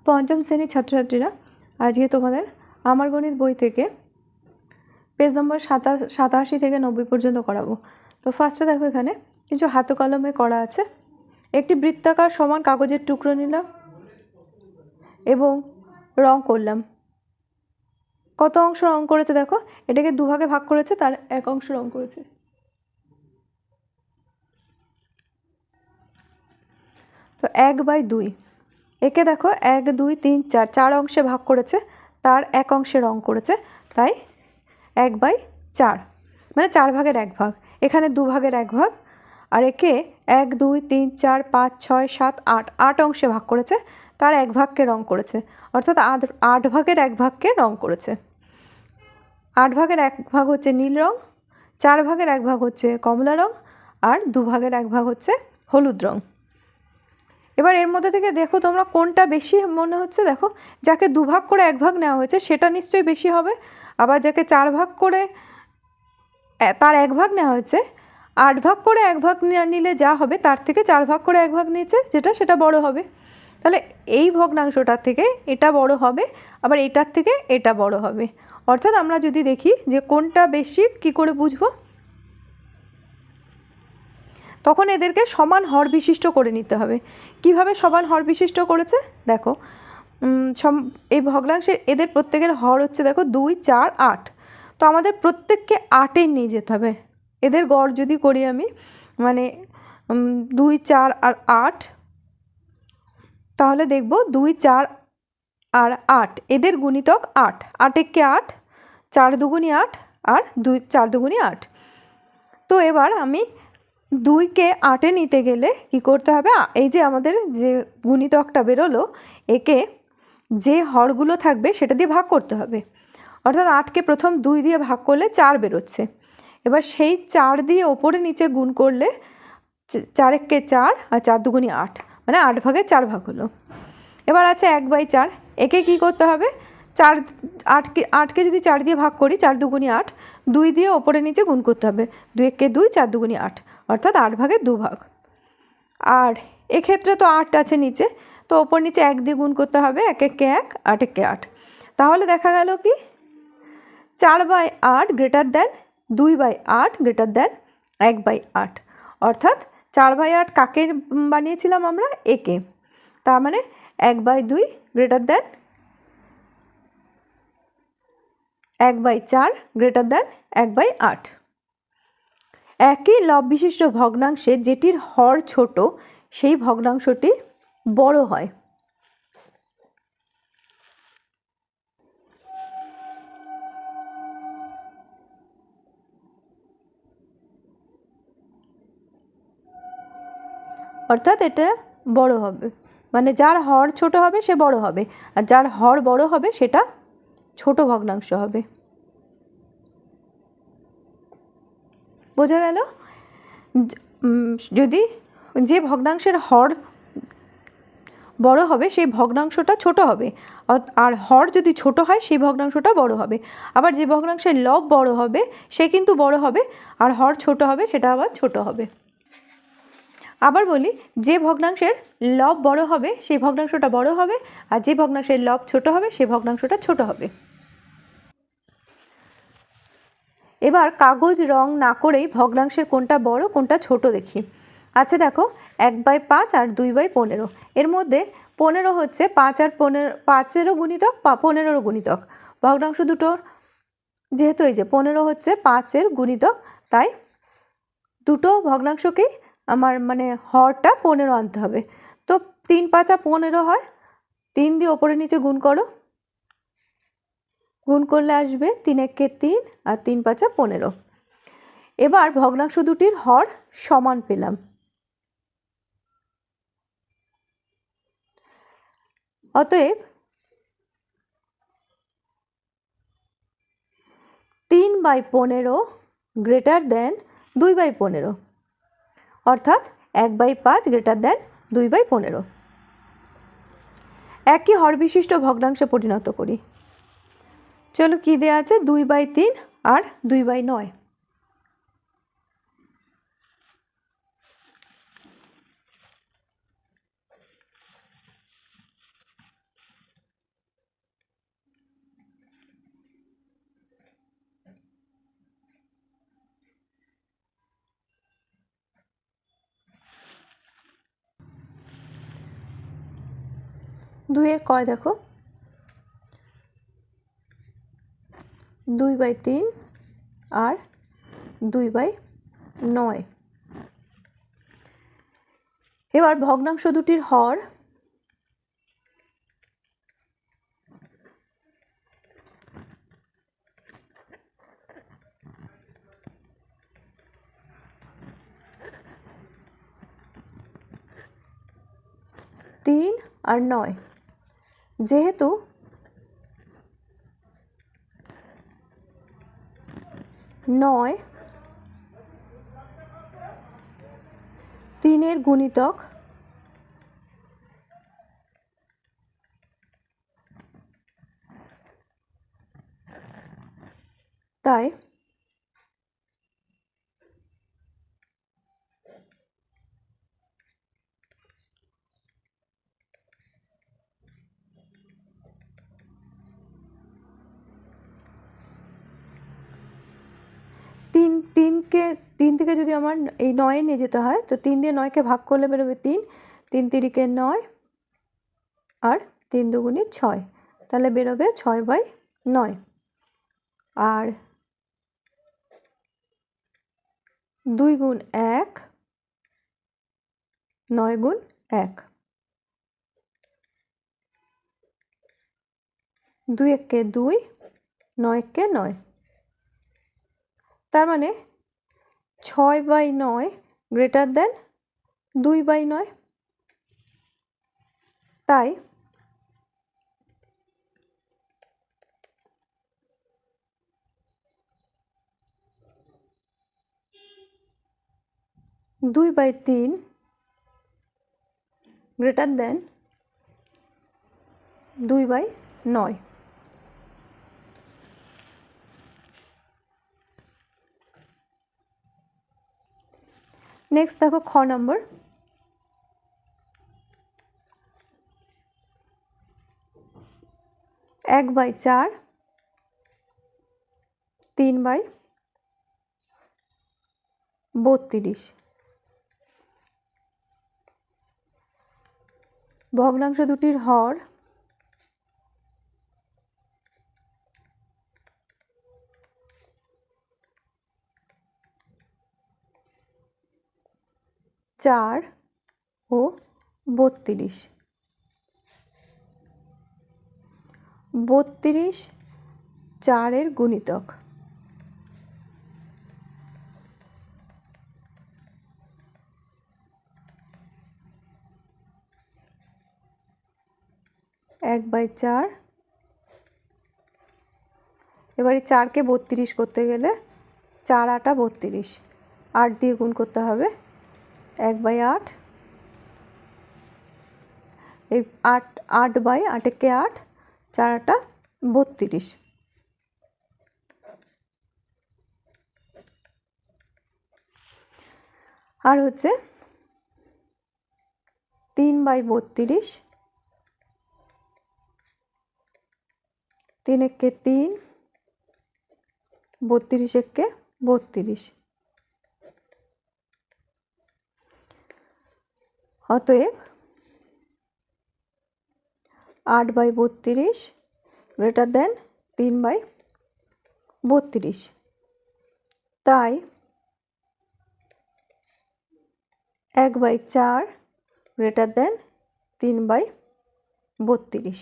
পঞ্চম শ্রেণীর ছাত্রছাত্রীরা, আজকে তোমাদের আমার গণিত বই থেকে পেজ নম্বর 87 থেকে 90 পর্যন্ত করাবো। তো ফার্স্টে দেখো, এখানে কিছু হাতে কলমে করা আছে। একটি বৃত্তাকার সমান কাগজের টুকরো নিলাম এবং রং করলাম। কত অংশ রং করেছে দেখো, এটাকে দুভাগে ভাগ করেছে, তার এক অংশ রং করেছে। তো 1/2, একে দেখো 1 2 3 4 4 অংশে ভাগ করেছে, তার এক অংশে রং করেছে, তাই 1/4, মানে 4 ভাগের 1 ভাগ। এখানে 2 ভাগের 1 ভাগ। আর একে 1 2 3 4 5 6 7 8 8 অংশে ভাগ করেছে, তার 1 ভাগকে রং করেছে, অর্থাৎ 8 ভাগের 1 ভাগকে রং করেছে। 8 ভাগের 1 ভাগ হচ্ছে নীল রং, 4 ভাগের 1 ভাগ হচ্ছে কমলা রং, আর 2 ভাগের 1 ভাগ হচ্ছে হলুদ রং। এবার এর মধ্যে থেকে দেখো তোমরা কোনটা বেশি মনে হচ্ছে। দেখো, যাকে 2 ভাগ করে 1 ভাগ নেওয়া হয়েছে সেটা নিশ্চয়ই বেশি হবে। আবার যাকে 4 ভাগ করে তার 1 ভাগ নেওয়া হয়েছে, 8 ভাগ করে 1 ভাগ নিলে যা হবে তার থেকে 4 ভাগ করে 1 ভাগ নিয়েছে সেটা বড় হবে। তাহলে এই ভগ্নাংশটার থেকে এটা বড় হবে, আবার এটার থেকে এটা বড় হবে। অর্থাৎ আমরা যদি দেখি যে কোনটা বেশি কি করে বুঝবো, তখন এদেরকে সমান হর বিশিষ্ট করে নিতে হবে। কিভাবে সমান হর বিশিষ্ট করেছে দেখো, এই ভগ্নাংশের এদের প্রত্যেকের হর হচ্ছে দেখো 2 4 8। তো আমাদের প্রত্যেককে 8-এ নিয়ে যেতে হবে। এদের গড় যদি করি আমি, মানে 2 4 আর 8, তাহলে দেখব 2 4 আর 8 এদের গুণিতক 8, 8 একে 8, 4 দুগুণি 8 আর 2 4 দুগুণি 8। তো এবার আমি 2কে 8-এ নিতে গেলে কি করতে হবে, এই যে আমাদের যে গুণিতকটা বেরোলো, একে যে হরগুলো থাকবে সেটা দিয়ে ভাগ করতে হবে। অর্থাৎ 8কে প্রথম 2 দিয়ে ভাগ করলে 4 বেরোচ্ছে। এবার সেই 4 দিয়ে ওপরে নিচে গুণ করলে 4 একে 4 আর 4 দুগুণি 8, মানে 8 ভাগের 4 ভাগ হলো। এবার আছে 1/4, একে কি করতে হবে, 8কে যদি 4 দিয়ে ভাগ করি, 4 দুগুণি 8, 2 দিয়ে ওপরে নিচে গুণ করতে হবে, 2 একে 2 4 দুগুণি 8, অর্থাৎ 8 ভাগের 2 ভাগ। আর এক্ষেত্রে তো 8 আছে নিচে, তো ওপর নিচে 1 দিয়ে গুণ করতে হবে, 1 একে 1 8 একে 8। তাহলে দেখা গেল কি 4/8 গ্রেটার দেন 2/8 গ্রেটার দেন 1/8। অর্থাৎ 4/8 কাকে বানিয়েছিলাম আমরা, একে। তার মানে 1/2 গ্রেটার দেন 1/4 গ্রেটার দেন 1/8। একই লব বিশিষ্ট ভগ্নাংশে যেটির হর ছোট সেই ভগ্নাংশটি বড় হয়। অর্থাৎ এটা বড় হবে, মানে যার হর ছোট হবে সে বড় হবে, আর যার হর বড় হবে সেটা ছোট ভগ্নাংশ হবে। বোঝা গেল? যদি যে ভগ্নাংশের হর বড় হবে সেই ভগ্নাংশটা ছোট হবে, আর হর যদি ছোট হয় সেই ভগ্নাংশটা বড় হবে। আবার যে ভগ্নাংশের লব বড় হবে সে কিন্তু বড় হবে, আর হর ছোট হবে সেটা আবার ছোট হবে। আবার বলি, যে ভগ্নাংশের লব বড় হবে সেই ভগ্নাংশটা বড় হবে, আর যে ভগ্নাংশের লব ছোট হবে সেই ভগ্নাংশটা ছোট হবে। এবার কাগজ রং না করেই ভগ্নাংশের কোনটা বড় কোনটা ছোট দেখি। আচ্ছা দেখো, 1/5 আর 2/15, এর মধ্যে 15 হচ্ছে 5 আর 5-এরও গুণিতক, 15-এরও গুণিতক। ভগ্নাংশ দুটোর যেহেতু এই যে 15 হচ্ছে 5-এর গুণিতক, তাই দুটো ভগ্নাংশকেই আমার মানে হরটা 15 আনতে হবে। তো 3 5 15 হয়, 3 দিয়ে ওপরে নিচে গুণ করো, গুণ করলে আসবে 3 একে 3 আর 3 5 15। এবার ভগ্নাংশ দুটির হর সমান পেলাম। অতএব 3/15 গ্রেটার দেন 2/15, অর্থাৎ 1/5 গ্রেটার দেন 2/15। একই হর বিশিষ্ট ভগ্নাংশে পরিণত করি। চলো, কি দেওয়া আছে, 2/3 আর 2/9। 2-এর কয় দেখো, 2/3 আর 2/9। এবার ভগ্নাংশ দুটির হর তিন আর 9, যেহেতু 9 3-এর গুণিতক, তাই 3 থেকে যদি আমার এই 9 নিয়ে যেতে হয়, তো 3 দিয়ে 9কে ভাগ করলে বেরোবে 3, 3 তিরিকে 9 আর 3 দুগুণে 6, তাহলে বেরোবে 6/9। আর 2 গুণ 1, 9 গুণ 1, 2 একে 2, 9 একে 9, তার মানে 6/9 গ্রেটার দেন 2/9, তাই 2/3 গ্রেটার দেন 2/9। নেক্সট দেখো খ নম্বর, 1/4 3/32। ভগ্নাংশ দুটির হর 4 ও 32। 32 4-এর গুণিতক, এক বাই 4। এবার এই 4কে 32 করতে গেলে 4 8 32, 8 দিয়ে গুণ করতে হবে, 1/8। এই 8/8 একে 8, 4 8 32। আর হচ্ছে 3/32, 3 একে 3, 32 একে 32। অতএব 8/32 গ্রেটার দেন 3/32, তাই 1/4 গ্রেটার দেন 3/32।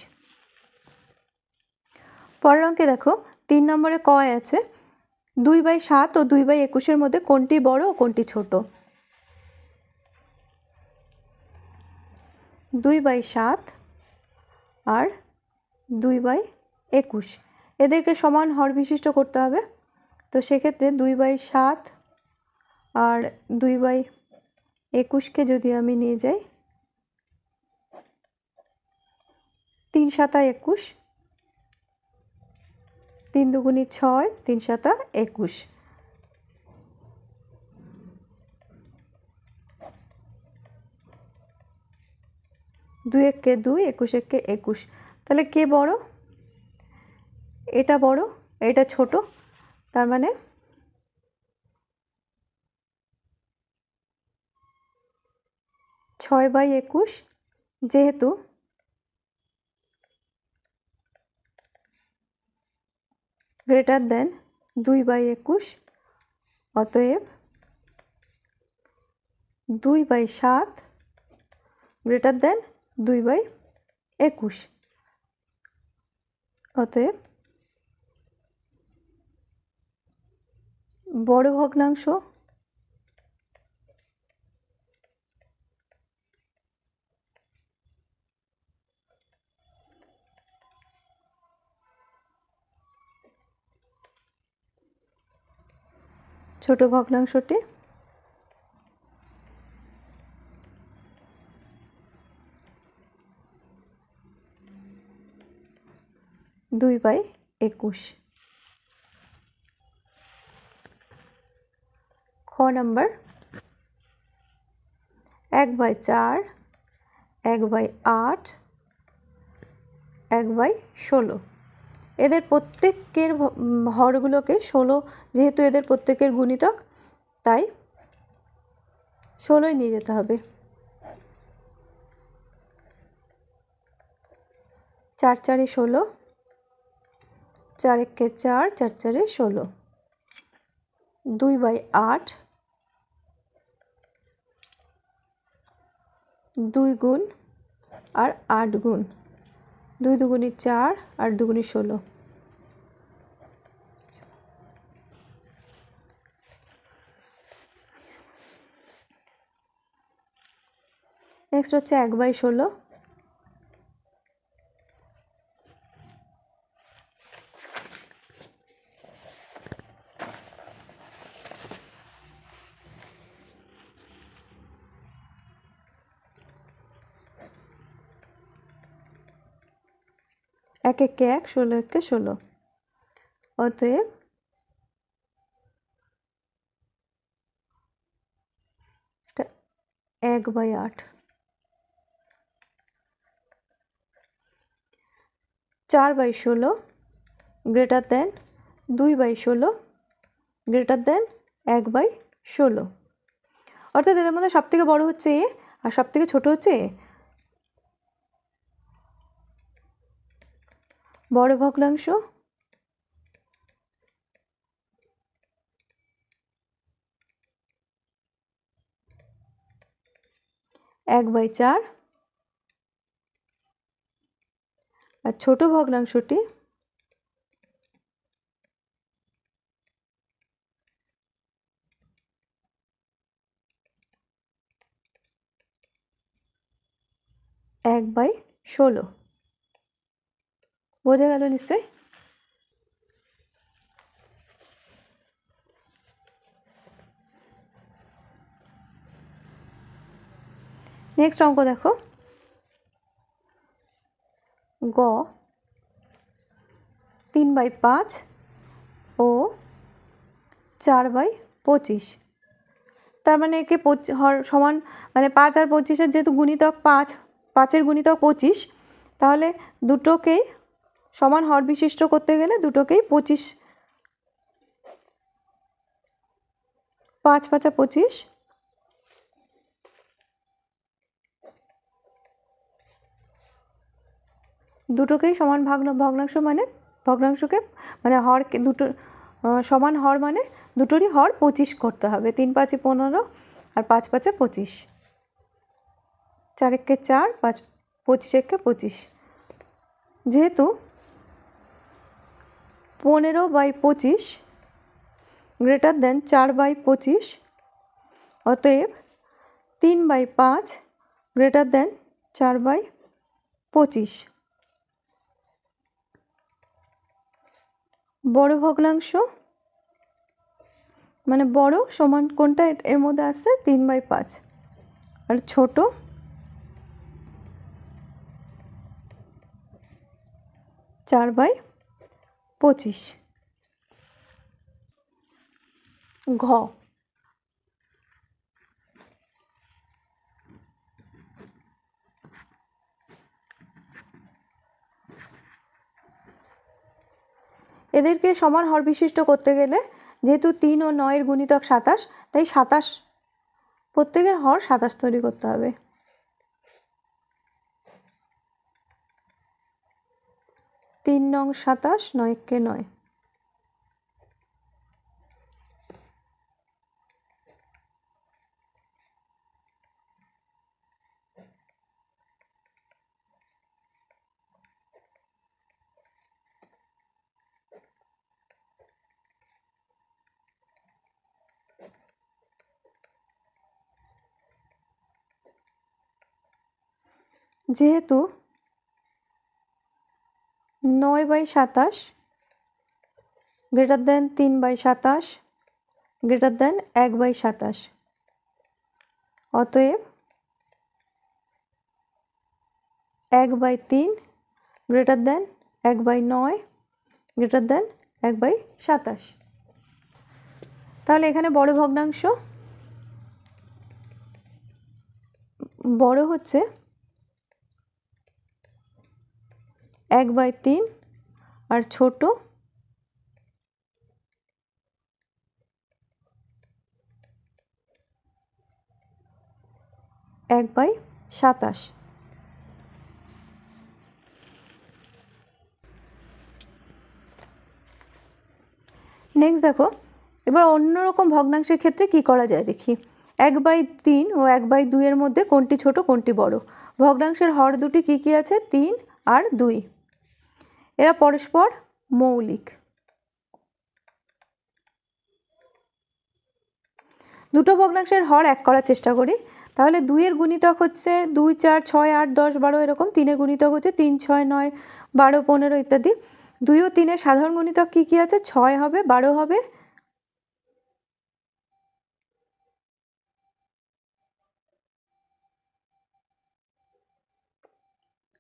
পরের অঙ্কে দেখো 3 নম্বরে কয় আছে, 2/7 ও 2/21 মধ্যে কোনটি বড় ও কোনটি ছোট। 2/7 আর 2/21 এদেরকে সমান হর বিশিষ্ট করতে হবে। তো সেক্ষেত্রে 2/7 আর 2/21কে যদি আমি নিয়ে যাই, 3 7 21, 3 দুগুণে 6, 3 7 21। দুই একে 2, 21 একে 21, তাহলে কে বড়, এটা বড় এটা ছোট, তার মানে 6/21, যেহেতু গ্রেটার দেন 2/21, অতএব 2/7 গ্রেটার দেন 2/21, অতএব বড় ভগ্নাংশ ছোট ভগ্নাংশটি 2/21। খ নাম্বার 1/4, 1/8, 1/16, এদের প্রত্যেকের হরগুলোকে 16, যেহেতু এদের প্রত্যেকের গুণিতক তাই 16ই নিয়ে যেতে হবে। 4 4 16, 4 1 4, 4 4 16, 2/8, 2 গুণ আর 8 গুণ, 2 দুগুণে 4 আর 2 গুণে 16। নেক্সট হচ্ছে 1/16, এক একে 1, 16 একে 16, অতএব 1/8। 4/16 গ্রেটার দেন 2/16 গ্রেটার দেন 1/16, অর্থাৎ এদের মধ্যে সবথেকে বড় হচ্ছে এ আর সবথেকে ছোট হচ্ছে এ। বড় ভগ্নাংশ এক বাই 4 আর ছোট ভগ্নাংশটি 1/16। বোঝা গেল নিশ্চয়? নেক্সট অঙ্ক দেখো, গ 3/5 ও 4/25, তার মানে একে সমান, মানে 5 আর 25-এর যেহেতু গুণিতক 5, 5-এর গুণিতক 25, তাহলে দুটোকেই সমান হর বিশিষ্ট করতে গেলে দুটোকেই 25, 5 5 25, দুটোকেই সমান ভগ্নাংশ মানে ভগ্নাংশকে মানে হরকে দুটো সমান হর মানে দুটোরই হর 25 করতে হবে। 3 5 15 আর 5 5 25, 4 1 4, 5 25 1 25, যেহেতু 15/25 গ্রেটার দেন 4/25, অতএব 3/5 গ্রেটার দেন 4/25। বড় ভগ্নাংশ মানে বড় সমান কোনটা এর মধ্যে আসছে 3/5, আর ছোট 4/25। ঘ এদেরকে সমান হর বিশিষ্ট করতে গেলে যেহেতু 3 ও 9 এর গুণিতক 27, তাই 27 প্রত্যেকের হর 27 তৈরি করতে হবে। 3 নং 27, 9 কে 9, যেহেতু 9/27 গ্রেটার দেন 3/27 গ্রেটার দেন 1/27, অতএব 1/3 গ্রেটার দেন 1/9 গ্রেটার দেন 1/27। তাহলে এখানে বড় ভগ্নাংশ বড় হচ্ছে 1/3 আর ছোট 1/27। নেক্সট দেখো, এবার অন্যরকম ভগ্নাংশের ক্ষেত্রে কি করা যায় দেখি। 1/3 ও 1/2 এর মধ্যে কোনটি ছোট কোনটি বড়? ভগ্নাংশের হর দুটি কি কি আছে? 3 আর 2। এরা পরস্পর মৌলিক। দুটো ভগ্নাংশের হর এক করার চেষ্টা করি। তাহলে 2 এর গুণিতক হচ্ছে 2, 4, 6, 8, 10, 12 এরকম। 3 এর গুণিতক হচ্ছে 3, 6, 9, 12, 15 ইত্যাদি। 2 ও 3 এর সাধারণ গুণিতক কি কি আছে? 6 হবে, 12 হবে,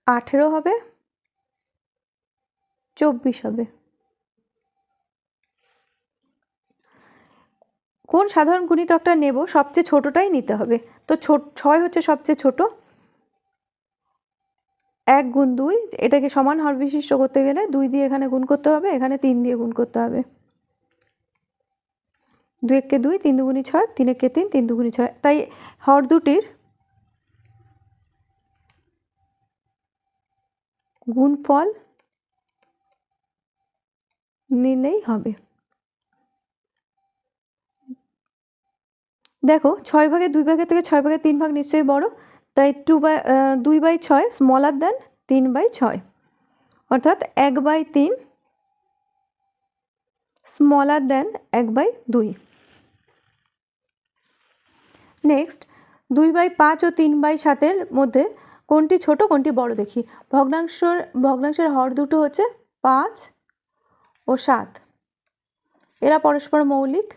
18 হবে, 24 হবে। কোন সাধারণ গুণিতকটা নেব? সবচেয়ে ছোটটাই নিতে হবে। তো 6 হচ্ছে সবচেয়ে ছোট। 1 গুণ 2, এটাকে সমান হর বিশিষ্ট করতে গেলে 2 দিয়ে এখানে গুণ করতে হবে, এখানে 3 দিয়ে গুণ করতে হবে। 2 একে 2, 3 দুগুণী 6, 3 একে 3, 3 দুগুণী 6। তাই হর দুটির গুণফল নিলেই হবে। দেখো 6 ভাগের 2 ভাগের থেকে 6 ভাগের 3 ভাগ নিশ্চয়ই বড়, তাই 2/6 স্মলার দেন 3/6, অর্থাৎ 1/3 স্মলার দেন 1/2। নেক্সট 2/5 ও 3/7 মধ্যে কোনটি ছোট কোনটি বড় দেখি। ভগ্নাংশের হর দুটো হচ্ছে 5 ও 7। এরা পরস্পর মৌলিক।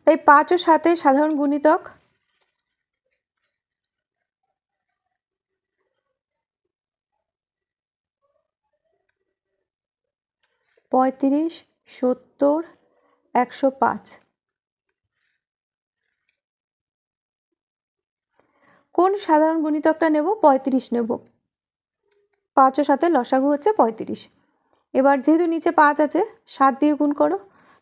তাই 5 ও 7 সাধারণ গুণিতক 35, 70, 105। কোন সাধারণ গুণিতকটা নেব? 35 নেব। 5 ও 7 লসাগু হচ্ছে 35। এবার যেহেতু নিচে 5 আছে, 7 দিয়ে গুণ করো।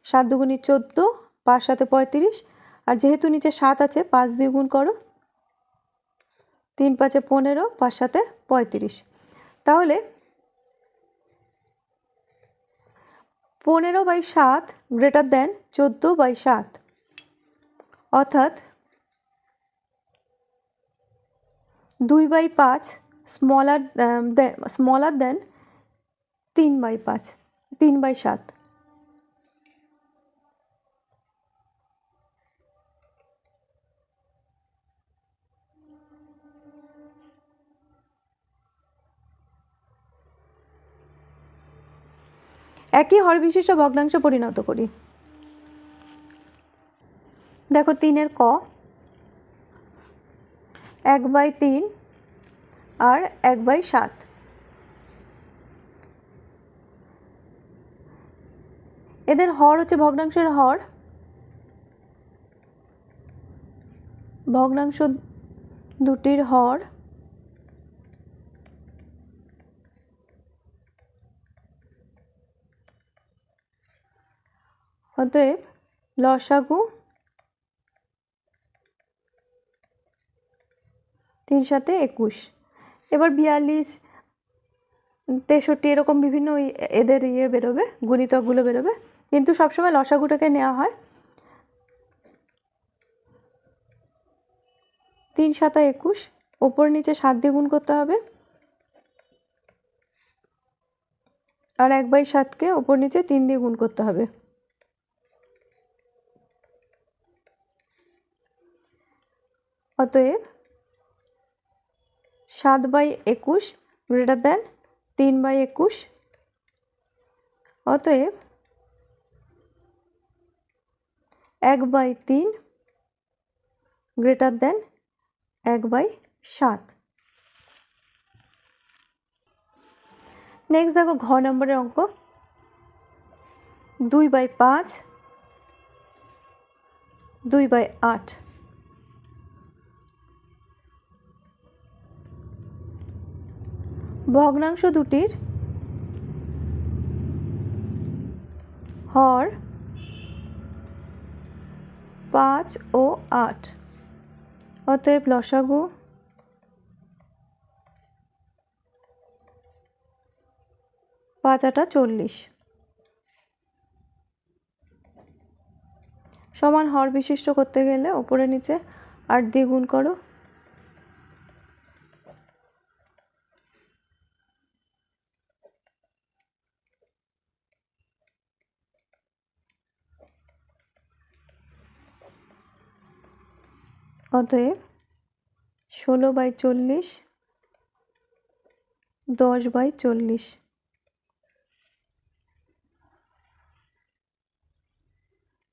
7 দুগুণী 14, 5 7 35। আর যেহেতু নিচে 7 আছে, 5 দিয়ে গুণ করো। 3 5 15, 5 7 35। তাহলে 15/7 গ্রেটার দেন 14/7, অর্থাৎ 2/5 স্মলার দেন 3/5, 3/7। একই হর বিশিষ্ট ভগ্নাংশে পরিণত করি। দেখো 3 এর ক 1/3 আর 1/7। এদের হর হচ্ছে ভগ্নাংশের হর। ভগ্নাংশ দুটির হর অতএব লসাগু 3 7 21। এবার 42, 63 এরকম বিভিন্ন এদের বেরোবে, গুণিতকগুলো বেরোবে, কিন্তু সবসময় লসাগুটাকে নেওয়া হয়। 3 7 21, ওপর নিচে 7 দিয়ে গুণ করতে হবে, আর 1/7কে ওপর নিচে 3 দিয়ে গুণ করতে হবে। অতএব 7/21 গ্রেটার দেন 3/21। অতএব 1/3 গ্রেটার দেন 1/7। নেক্সট দেখো ঘ নম্বরের অঙ্ক, 2/5 2/8। ভগ্নাংশ দুটির হর 5 ও 8। অতএব লসাগু 5 8 40 সমান হর বিশিষ্ট করতে গেলে উপরে নিচে 8 দিয়ে গুণ করো। অতএব 16/40 10/40।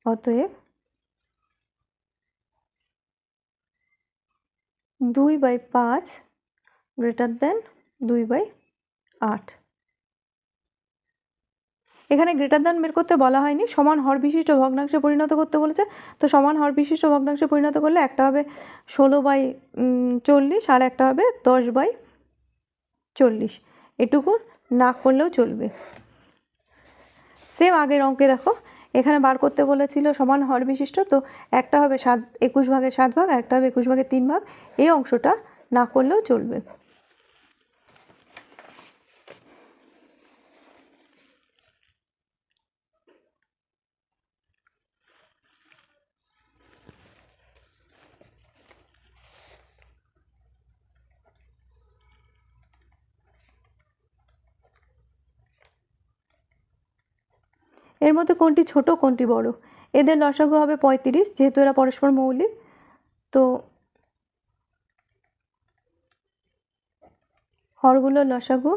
অতএব 2/5 গ্রেটার দেন 2/8। এখানে গ্রেটার দেন বের করতে বলা হয়নি, সমান হর বিশিষ্ট ভগ্নাংশে পরিণত করতে বলেছে। তো সমান হর বিশিষ্ট ভগ্নাংশে পরিণত করলে একটা হবে 16/40 আর একটা হবে 10/40। এটুকু না করলেও চলবে। সেম আগের অঙ্কে দেখো, এখানে বার করতে বলেছিল সমান হর বিশিষ্ট, তো একটা হবে 21/7 আর একটা হবে 21/3। এই অংশটা না করলেও চলবে। এর মধ্যে কোনটি ছোট কোনটি বড়? এদের লসাগু হবে 35, যেহেতু এরা পরস্পর মৌলিক। তো হরগুলোর লসাগু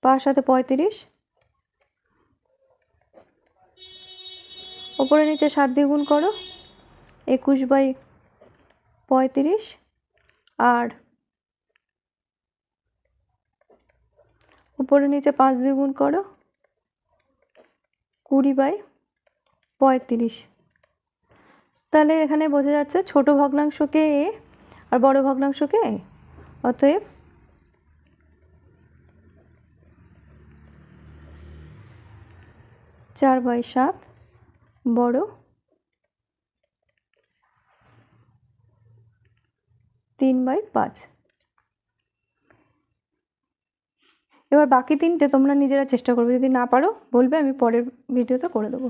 5 7 35, ওপরে নিচে 7 দিয়ে গুণ করো, 21/35 আর উপরে নিচে 5 দিয়ে গুণ করো, 20/35। তাহলে এখানে বোঝা যাচ্ছে ছোট ভগ্নাংশকে এ আর বড় ভগ্নাংশকে এ। অতএব 4/7 বড়, 3/5। এবার বাকি তিনটে তোমরা নিজেরা চেষ্টা করবে, যদি না পারো বলবে, আমি পরের ভিডিওতে করে দেবো।